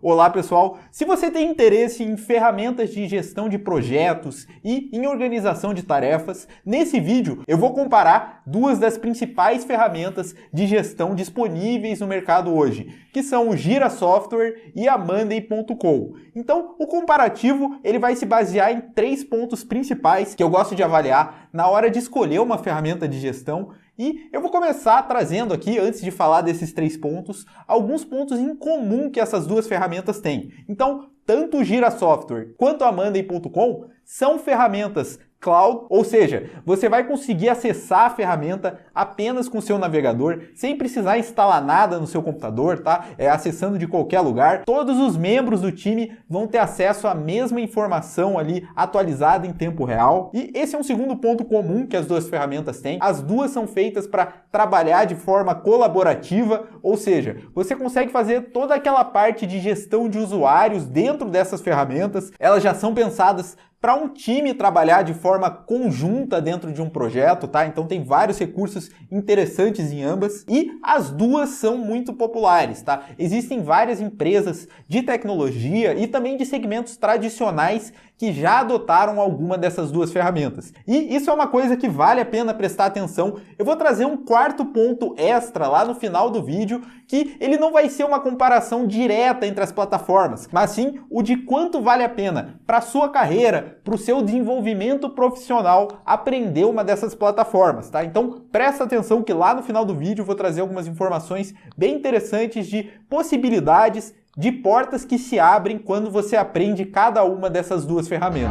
Olá pessoal, se você tem interesse em ferramentas de gestão de projetos e em organização de tarefas, nesse vídeo eu vou comparar duas das principais ferramentas de gestão disponíveis no mercado hoje, que são o Jira Software e a Monday.com. Então o comparativo ele vai se basear em 3 pontos principais que eu gosto de avaliar na hora de escolher uma ferramenta de gestão. E eu vou começar trazendo aqui, antes de falar desses 3 pontos, alguns pontos em comum que essas duas ferramentas têm. Então, tanto o Jira Software quanto a Monday.com são ferramentas cloud, ou seja, você vai conseguir acessar a ferramenta apenas com o seu navegador, sem precisar instalar nada no seu computador, tá? Acessando de qualquer lugar. Todos os membros do time vão ter acesso à mesma informação ali atualizada em tempo real. E esse é um segundo ponto comum que as duas ferramentas têm. As duas são feitas para trabalhar de forma colaborativa, ou seja, você consegue fazer toda aquela parte de gestão de usuários dentro dessas ferramentas. Elas já são pensadas para um time trabalhar de forma conjunta dentro de um projeto, tá? Então tem vários recursos interessantes em ambas e as duas são muito populares, tá? Existem várias empresas de tecnologia e também de segmentos tradicionais que já adotaram alguma dessas duas ferramentas. E isso é uma coisa que vale a pena prestar atenção. Eu vou trazer um quarto ponto extra lá no final do vídeo, que ele não vai ser uma comparação direta entre as plataformas, mas sim o de quanto vale a pena para a sua carreira, para o seu desenvolvimento profissional, aprender uma dessas plataformas, tá? Então presta atenção que lá no final do vídeo eu vou trazer algumas informações bem interessantes de possibilidades de portas que se abrem quando você aprende cada uma dessas duas ferramentas.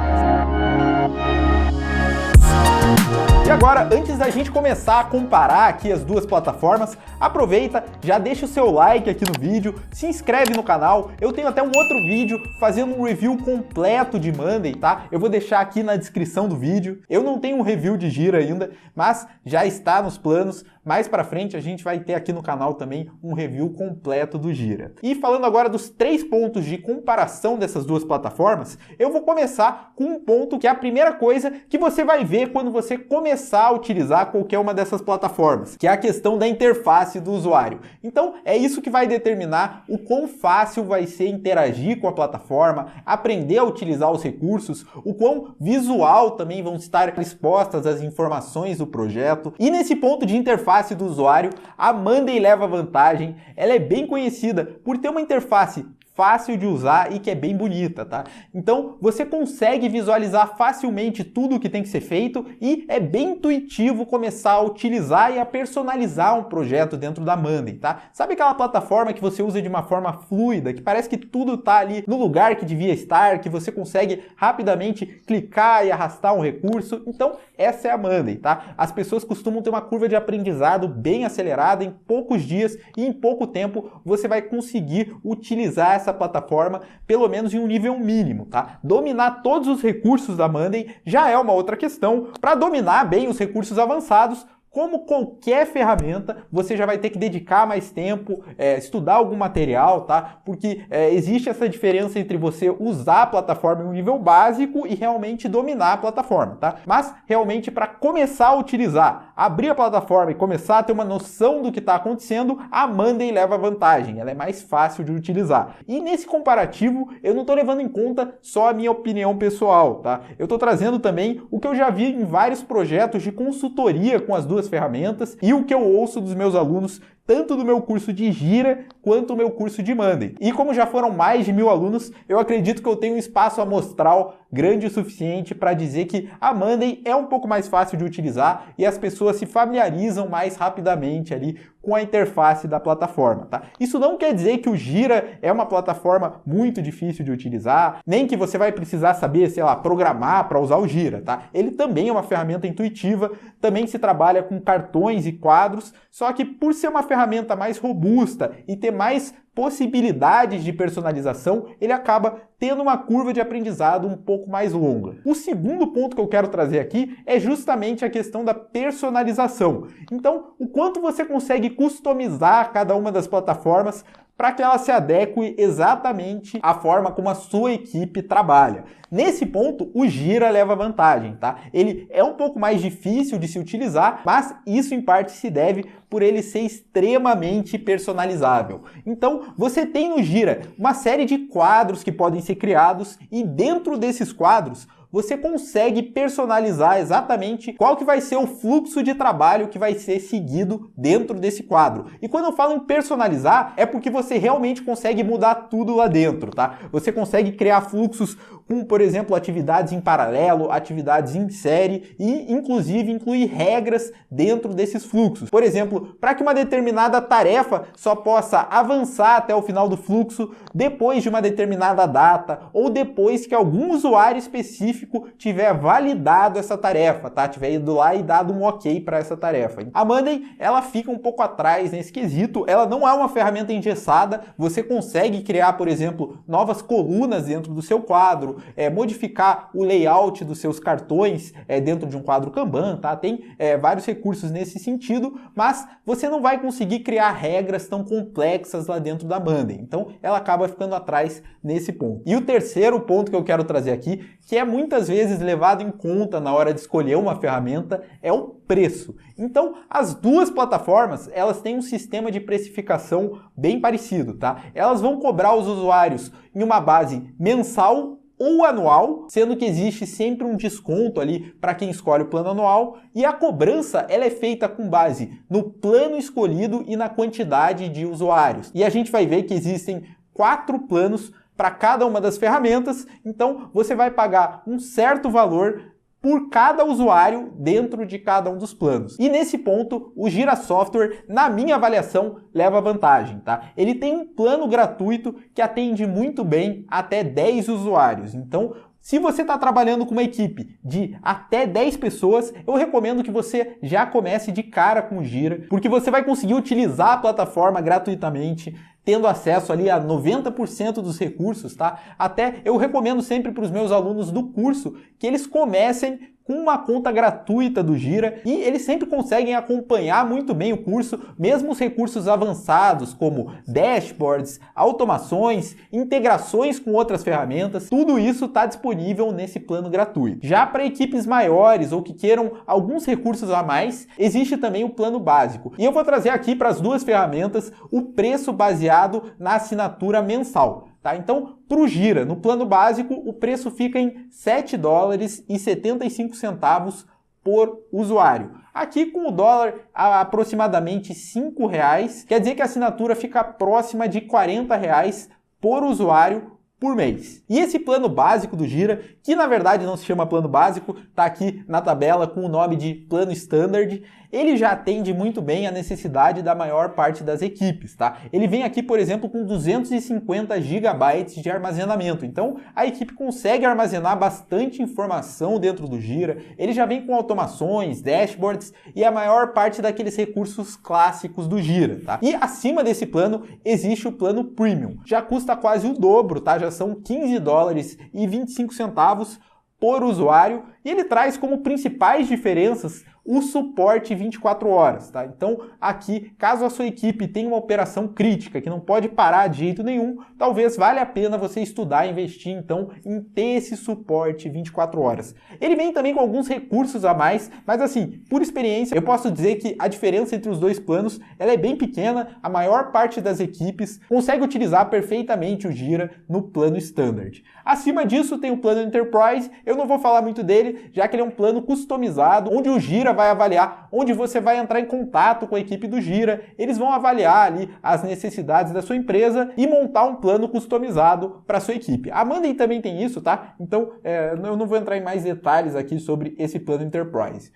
E agora, antes da gente começar a comparar aqui as duas plataformas, aproveita, já deixa o seu like aqui no vídeo, se inscreve no canal. Eu tenho até um outro vídeo fazendo um review completo de Monday, tá? Eu vou deixar aqui na descrição do vídeo. Eu não tenho um review de Jira ainda, mas já está nos planos. Mais pra frente a gente vai ter aqui no canal também um review completo do Jira. E falando agora dos 3 pontos de comparação dessas duas plataformas, eu vou começar com um ponto que é a primeira coisa que você vai ver quando você começar a utilizar qualquer uma dessas plataformas, que é a questão da interface do usuário. Então é isso que vai determinar o quão fácil vai ser interagir com a plataforma, aprender a utilizar os recursos, o quão visual também vão estar expostas as informações do projeto. E nesse ponto de interface do usuário, a Monday leva vantagem. Ela é bem conhecida por ter uma interface fácil de usar e que é bem bonita, tá? Então você consegue visualizar facilmente tudo o que tem que ser feito e é bem intuitivo começar a utilizar e a personalizar um projeto dentro da Monday, tá? Sabe aquela plataforma que você usa de uma forma fluida, que parece que tudo tá ali no lugar que devia estar, que você consegue rapidamente clicar e arrastar um recurso? Então essa é a Monday, tá? As pessoas costumam ter uma curva de aprendizado bem acelerada, em poucos dias e em pouco tempo você vai conseguir utilizar essa plataforma, pelo menos em um nível mínimo, tá? Dominar todos os recursos da Monday já é uma outra questão. Para dominar bem os recursos avançados, como qualquer ferramenta, você já vai ter que dedicar mais tempo, estudar algum material, tá? Porque existe essa diferença entre você usar a plataforma em um nível básico e realmente dominar a plataforma, tá? Mas, realmente, para começar a utilizar, abrir a plataforma e começar a ter uma noção do que está acontecendo, a Monday leva vantagem, ela é mais fácil de utilizar. E nesse comparativo, eu não estou levando em conta só a minha opinião pessoal, tá? Eu estou trazendo também o que eu já vi em vários projetos de consultoria com as duas ferramentas e o que eu ouço dos meus alunos, tanto do meu curso de Jira quanto do meu curso de Monday. E como já foram mais de 1000 alunos, eu acredito que eu tenho um espaço amostral grande o suficiente para dizer que a Monday é um pouco mais fácil de utilizar e as pessoas se familiarizam mais rapidamente ali com a interface da plataforma, tá? Isso não quer dizer que o Jira é uma plataforma muito difícil de utilizar, nem que você vai precisar saber, sei lá, programar para usar o Jira, tá? Ele também é uma ferramenta intuitiva, também se trabalha com cartões e quadros, só que por ser uma ferramenta mais robusta e ter mais possibilidades de personalização, ele acaba tendo uma curva de aprendizado um pouco mais longa. O segundo ponto que eu quero trazer aqui é justamente a questão da personalização. Então, o quanto você consegue customizar cada uma das plataformas para que ela se adeque exatamente à forma como a sua equipe trabalha. Nesse ponto, o Jira leva vantagem, tá? Ele é um pouco mais difícil de se utilizar, mas isso em parte se deve por ele ser extremamente personalizável. Então, você tem no Jira uma série de quadros que podem ser criados e dentro desses quadros, você consegue personalizar exatamente qual que vai ser o fluxo de trabalho que vai ser seguido dentro desse quadro. E quando eu falo em personalizar, é porque você realmente consegue mudar tudo lá dentro, tá? Você consegue criar fluxos com, por exemplo, atividades em paralelo, atividades em série e, inclusive, incluir regras dentro desses fluxos. Por exemplo, para que uma determinada tarefa só possa avançar até o final do fluxo depois de uma determinada data ou depois que algum usuário específico tiver validado essa tarefa, tá? Tiver ido lá e dado um ok para essa tarefa. A Monday, ela fica um pouco atrás nesse quesito, ela não é uma ferramenta engessada, você consegue criar, por exemplo, novas colunas dentro do seu quadro, modificar o layout dos seus cartões dentro de um quadro Kanban, tá? Tem vários recursos nesse sentido, mas você não vai conseguir criar regras tão complexas lá dentro da Monday. Então, ela acaba ficando atrás nesse ponto. E o terceiro ponto que eu quero trazer aqui, que é muitas vezes levado em conta na hora de escolher uma ferramenta, é o preço. Então, as duas plataformas, elas têm um sistema de precificação bem parecido, tá? Elas vão cobrar os usuários em uma base mensal ou anual, sendo que existe sempre um desconto ali para quem escolhe o plano anual, e a cobrança ela é feita com base no plano escolhido e na quantidade de usuários. E a gente vai ver que existem 4 planos para cada uma das ferramentas, então você vai pagar um certo valor por cada usuário dentro de cada um dos planos. E nesse ponto, o Jira Software, na minha avaliação, leva vantagem, tá? Ele tem um plano gratuito que atende muito bem até 10 usuários. Então, se você está trabalhando com uma equipe de até 10 pessoas, eu recomendo que você já comece de cara com o Jira, porque você vai conseguir utilizar a plataforma gratuitamente, tendo acesso ali a 90% dos recursos, tá? Até eu recomendo sempre para os meus alunos do curso que eles comecem com uma conta gratuita do Jira e eles sempre conseguem acompanhar muito bem o curso, mesmo os recursos avançados como dashboards, automações, integrações com outras ferramentas, tudo isso está disponível nesse plano gratuito. Já para equipes maiores ou que queiram alguns recursos a mais, existe também o plano básico. E eu vou trazer aqui para as duas ferramentas o preço baseado na assinatura mensal. Tá? Então, para o Jira, no plano básico, o preço fica em $7,75 por usuário. Aqui com o dólar a aproximadamente R$5, quer dizer que a assinatura fica próxima de R$40 por usuário por mês. E esse plano básico do Jira, que na verdade não se chama plano básico, está aqui na tabela com o nome de plano standard, ele já atende muito bem a necessidade da maior parte das equipes, tá? Ele vem aqui, por exemplo, com 250 GB de armazenamento, então a equipe consegue armazenar bastante informação dentro do Jira, ele já vem com automações, dashboards e a maior parte daqueles recursos clássicos do Jira, tá? E acima desse plano existe o plano Premium, já custa quase o dobro, tá? Já são $15,25 por usuário e ele traz como principais diferenças o suporte 24 horas, tá? Então, aqui, caso a sua equipe tenha uma operação crítica que não pode parar de jeito nenhum, talvez valha a pena você estudar e investir, então, em ter esse suporte 24 horas. Ele vem também com alguns recursos a mais, mas assim, por experiência, eu posso dizer que a diferença entre os dois planos, ela é bem pequena, a maior parte das equipes consegue utilizar perfeitamente o Jira no plano Standard. Acima disso, tem o plano Enterprise, eu não vou falar muito dele, já que ele é um plano customizado, onde o Jira vai avaliar, onde você vai entrar em contato com a equipe do Jira, eles vão avaliar ali as necessidades da sua empresa e montar um plano customizado para a sua equipe. A Monday também tem isso, tá? Então, eu não vou entrar em mais detalhes aqui sobre esse plano Enterprise.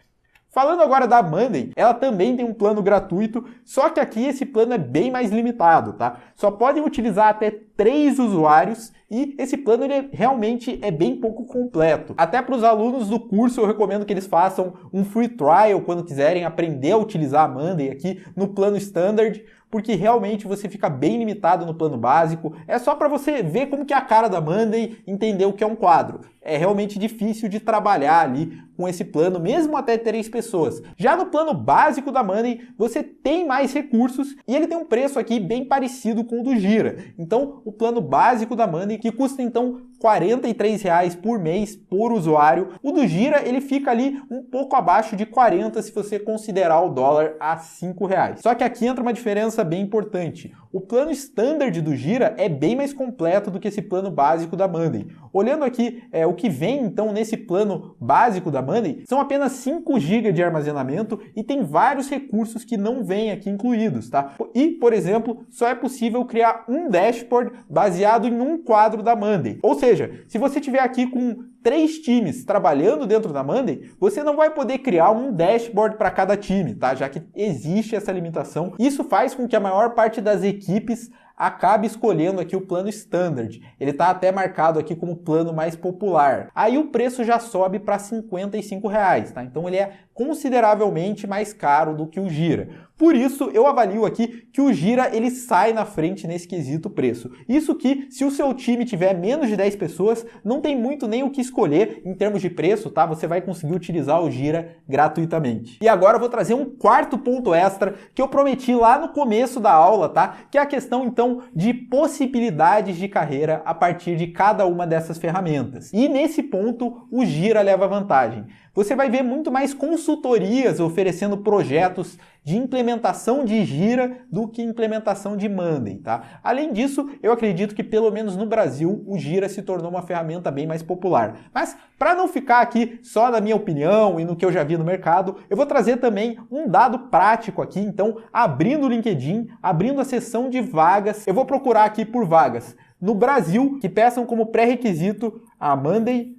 Falando agora da Monday, ela também tem um plano gratuito, só que aqui esse plano é bem mais limitado, tá? Só podem utilizar até 3 usuários e esse plano ele realmente é bem pouco completo. Até para os alunos do curso eu recomendo que eles façam um free trial quando quiserem aprender a utilizar a Monday aqui no plano Standard, porque realmente você fica bem limitado no plano básico. É só para você ver como que é a cara da Monday, entender o que é um quadro. É realmente difícil de trabalhar ali com esse plano, mesmo até 3 pessoas. Já no plano básico da Monday, você tem mais recursos e ele tem um preço aqui bem parecido com o do Gira. Então, o plano básico da Monday, que custa então R$ 43,00 por mês por usuário. O do Gira, ele fica ali um pouco abaixo de 40 se você considerar o dólar a R$ 5,00. Só que aqui entra uma diferença bem importante. O plano standard do Gira é bem mais completo do que esse plano básico da Monday. Olhando aqui, o que vem então nesse plano básico da Monday são apenas 5 GB de armazenamento e tem vários recursos que não vêm aqui incluídos, tá? E, por exemplo, só é possível criar um dashboard baseado em um quadro da Monday. Ou seja, se você tiver aqui com 3 times trabalhando dentro da Monday, você não vai poder criar um dashboard para cada time, tá? Já que existe essa limitação. Isso faz com que a maior parte das equipes acabe escolhendo aqui o plano standard. Ele está até marcado aqui como plano mais popular. Aí o preço já sobe para R$ 55,00, tá? Então ele é consideravelmente mais caro do que o Gira. Por isso, eu avalio aqui que o Gira ele sai na frente nesse quesito preço. Isso que, se o seu time tiver menos de 10 pessoas, não tem muito nem o que escolher em termos de preço, tá? Você vai conseguir utilizar o Gira gratuitamente. E agora eu vou trazer um quarto ponto extra que eu prometi lá no começo da aula, tá? Que é a questão, então, de possibilidades de carreira a partir de cada uma dessas ferramentas. E nesse ponto, o Gira leva vantagem. Você vai ver muito mais consultorias oferecendo projetos de implementação de Gira do que implementação de Monday, tá? Além disso, eu acredito que pelo menos no Brasil o Gira se tornou uma ferramenta bem mais popular. Mas para não ficar aqui só na minha opinião e no que eu já vi no mercado, eu vou trazer também um dado prático aqui. Então, abrindo o LinkedIn, abrindo a seção de vagas, eu vou procurar aqui por vagas no Brasil que peçam como pré-requisito a Monday.com,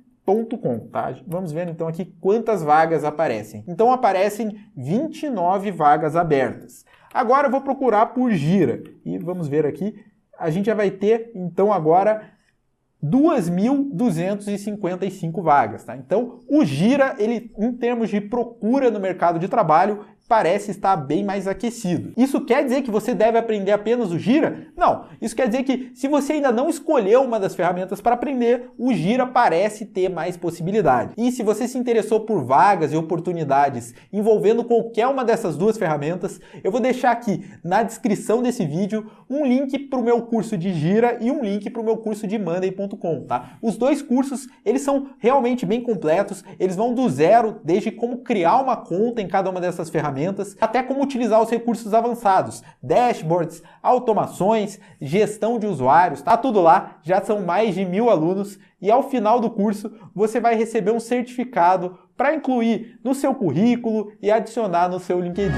tá? Vamos ver então aqui quantas vagas aparecem. Então aparecem 29 vagas abertas. Agora eu vou procurar por Gira e vamos ver aqui, a gente já vai ter então agora 2.255 vagas, tá? Então o Gira, ele em termos de procura no mercado de trabalho, parece estar bem mais aquecido. Isso quer dizer que você deve aprender apenas o Gira? Não. Isso quer dizer que se você ainda não escolheu uma das ferramentas para aprender, o Gira parece ter mais possibilidade. E se você se interessou por vagas e oportunidades envolvendo qualquer uma dessas duas ferramentas, eu vou deixar aqui na descrição desse vídeo um link para o meu curso de Gira e um link para o meu curso de Monday.com, tá? Os dois cursos, eles são realmente bem completos, eles vão do zero, desde como criar uma conta em cada uma dessas ferramentas, até como utilizar os recursos avançados, dashboards, automações, gestão de usuários, tá tudo lá, já são mais de 1.000 alunos e ao final do curso você vai receber um certificado para incluir no seu currículo e adicionar no seu LinkedIn.